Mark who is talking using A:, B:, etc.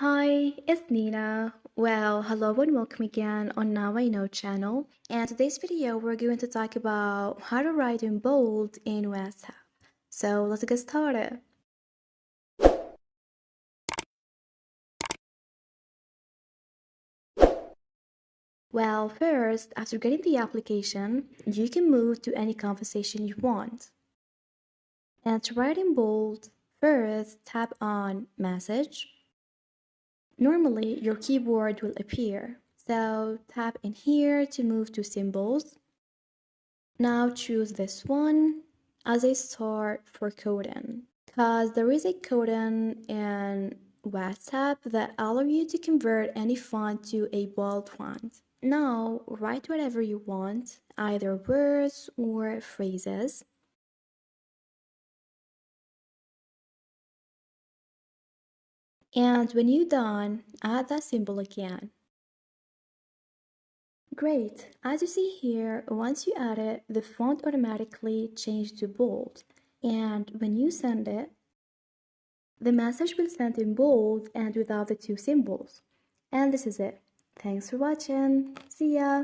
A: Hi, it's Nina. Well, hello and welcome again on Now I Know channel. And today's video, we're going to talk about how to write in bold in WhatsApp. So let's get started. Well, first, after getting the application, you can move to any conversation you want. And to write in bold, first tap on Message. Normally, your keyboard will appear. So tap in here to move to Symbols. Now choose this one as a start for coding, because there is a coding in WhatsApp that allow you to convert any font to a bold font. Now write whatever you want, either words or phrases. And when you're done, add that symbol again. Great. As you see here, once you add it, the font automatically changed to bold. And when you send it, the message will send in bold and without the two symbols. And this is it. Thanks for watching. See ya!